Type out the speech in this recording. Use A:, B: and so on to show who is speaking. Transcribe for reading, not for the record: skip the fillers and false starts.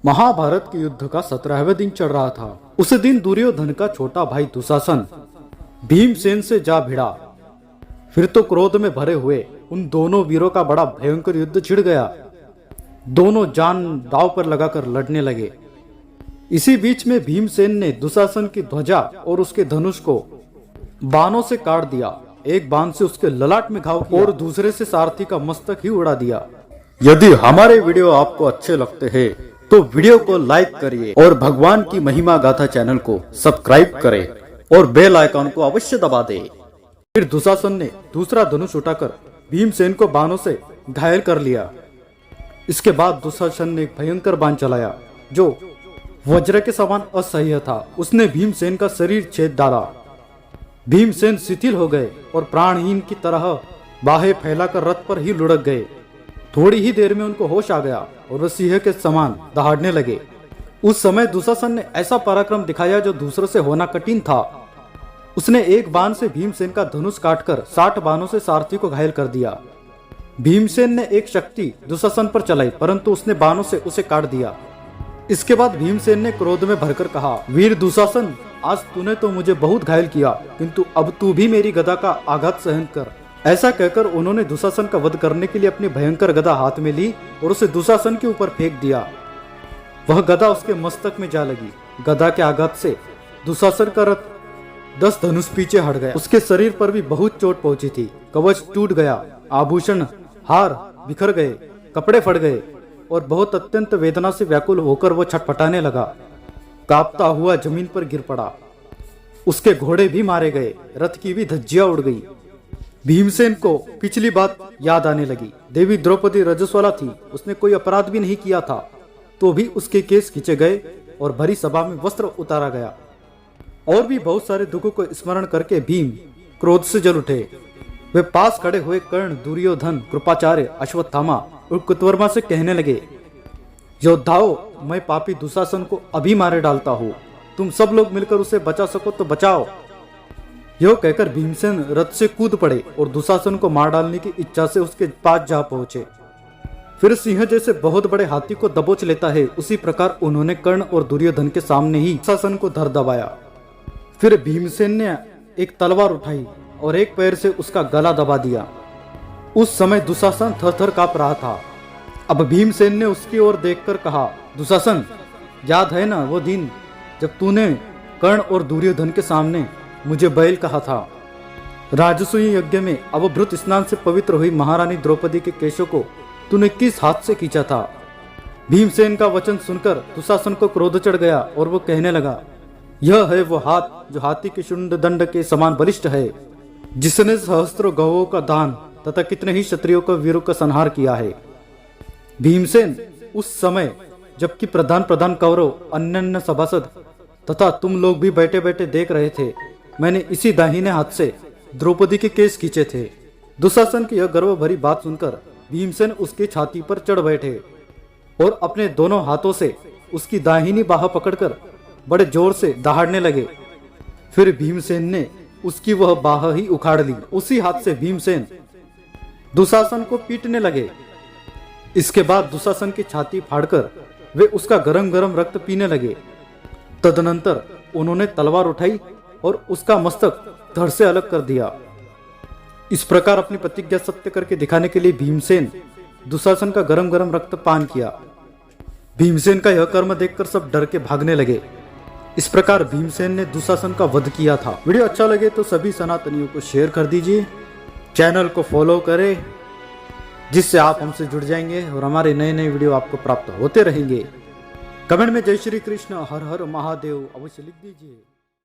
A: महाभारत के युद्ध का 17वें दिन चल रहा था। उस दिन दुर्योधन का छोटा भाई दुशासन भीमसेन से जा भिड़ा। फिर तो क्रोध में भरे हुए उन दोनों वीरों का बड़ा भयंकर युद्ध छिड़ गया। दोनों जान दांव पर लगाकर लड़ने लगे। इसी बीच में भीमसेन ने दुशासन की ध्वजा और उसके धनुष को बाणों से काट दिया। एक बाण से उसके ललाट में घाव किया और दूसरे से सारथी का मस्तक ही उड़ा दिया। यदि हमारे वीडियो आपको अच्छे लगते हैं तो वीडियो को लाइक करिए और भगवान की महिमा गाथा चैनल को सब्सक्राइब करें और बेल आइकॉन को अवश्य दबा दें। फिर दुशासन ने दूसरा धनुष उठाकर भीमसेन को बाणों से घायल कर लिया। इसके बाद दुशासन ने एक भयंकर बाण चलाया जो वज्र के समान असह्य था। उसने भीमसेन का शरीर छेद डाला। भीमसेन शिथिल हो गए और प्राणहीन की तरह बाहें फैलाकर रथ पर ही लुढ़क गए। थोड़ी ही देर में उनको होश आ गया और वह सिंह के समान दहाड़ने लगे। उस समय दुशासन ने ऐसा पराक्रम दिखाया जो दूसरों से होना कठिन था। उसने एक बाण से भीमसेन का धनुष काटकर 60 बाणों से सारथी को घायल कर दिया। भीमसेन ने एक शक्ति दुशासन पर चलाई परंतु उसने बाणों से उसे काट दिया। इसके बाद भीमसेन ने क्रोध में भरकर कहा, वीर दुशासन, आज तूने तो मुझे बहुत घायल किया, किंतु अब तू भी मेरी गदा का आघात सहन कर। ऐसा कहकर उन्होंने दुशासन का वध करने के लिए अपनी भयंकर गदा हाथ में ली और उसे दुशासन के ऊपर फेंक दिया। वह गदा उसके मस्तक में जा लगी। गदा के आघात से दुशासन का रथ 10 धनुष पीछे हट गया। उसके शरीर पर भी बहुत चोट पहुंची थी। कवच टूट गया, आभूषण हार बिखर गए, कपड़े फट गए और बहुत अत्यंत वेदना से व्याकुल होकर वह छटपटाने लगा। कांपता हुआ जमीन पर गिर पड़ा। उसके घोड़े भी मारे गए, रथ की भी धज्जियां उड़ गई। भीमसेन को पिछली बात याद आने लगी। देवी द्रौपदी रजस्वला थी, उसने कोई अपराध भी नहीं किया था, तो भी उसके केस खींचे गए और भरी सभा में वस्त्र उतारा गया। और भी बहुत सारे दुखों को स्मरण करके भीम क्रोध से जल उठे। वे पास खड़े हुए कर्ण, दुर्योधन, कृपाचार्य, अश्वत्थामा और कृतवर्मा से कहने लगे, योद्धाओं, मैं पापी दुशासन को अभी मारे डालता हूँ। तुम सब लोग मिलकर उसे बचा सको तो बचाओ। यह कहकर भीमसेन रथ से कूद पड़े और दुशासन को मार डालने की इच्छा से उसके पास जा पहुंचे। फिर सिंह जैसे बहुत बड़े हाथी को दबोच लेता है, उसी प्रकार उन्होंने कर्ण और दुर्योधन के सामने ही दुशासन को धर दबाया। फिर भीमसेन ने एक तलवार उठाई और एक पैर से उसका गला दबा दिया। उस समय दुशासन थर-थर कांप रहा था। अब भीमसेन ने उसकी ओर देखकर कहा, दुशासन, याद है ना वो दिन जब तूने कर्ण और दुर्योधन के सामने मुझे बैल कहा था? राजसूय यज्ञ में अवभृत स्नान से पवित्र हुई महारानी द्रौपदी के केशों को तूने किस हाथ से खींचा था? भीमसेन का वचन सुनकर दुशासन को क्रोध चढ़ गया और वो कहने लगा, यह है वो हाथ जो हाथी के शुंड दंड के समान बलिष्ठ है, जिसने सहस्त्रों गौओं का दान तथा कितने ही क्षत्रियों का वीरों का संहार किया है। भीमसेन, उस समय जबकि प्रधान कौरव, अन्य सभासद तथा तुम लोग भी बैठे बैठे देख रहे थे, मैंने इसी दाहिने हाथ से द्रौपदी के केस खींचे थे। दुशासन की यह गर्व भरी बात सुनकर भीमसेन उसकी छाती पर चढ़ बैठे और अपने दोनों हाथों से उसकी दाहिनी बाह पकड़कर बड़े जोर से दहाड़ने लगे। फिर भीमसेन ने उसकी वह बाह ही उखाड़ ली। उसी हाथ से भीमसेन दुशासन को पीटने लगे। इसके बाद दुशासन की छाती फाड़कर वे उसका गरम गरम रक्त पीने लगे। तदनंतर उन्होंने तलवार उठाई और उसका मस्तक धड़ से अलग कर दिया। इस प्रकार अपनी प्रतिज्ञा सत्य करके दिखाने के लिए भीमसेन दुशासन का गरम गरम रक्त पान किया। भीमसेन का यह कर्म देखकर सब डर के भागने लगे। इस प्रकार भीमसेन ने दुशासन का वध किया था। वीडियो अच्छा लगे तो सभी सनातनियों को शेयर कर दीजिए, चैनल को फॉलो करें, जिससे आप हमसे जुड़ जाएंगे और हमारे नए नए वीडियो आपको प्राप्त होते रहेंगे। कमेंट में जय श्री कृष्ण, हर हर महादेव अवश्य लिख दीजिए।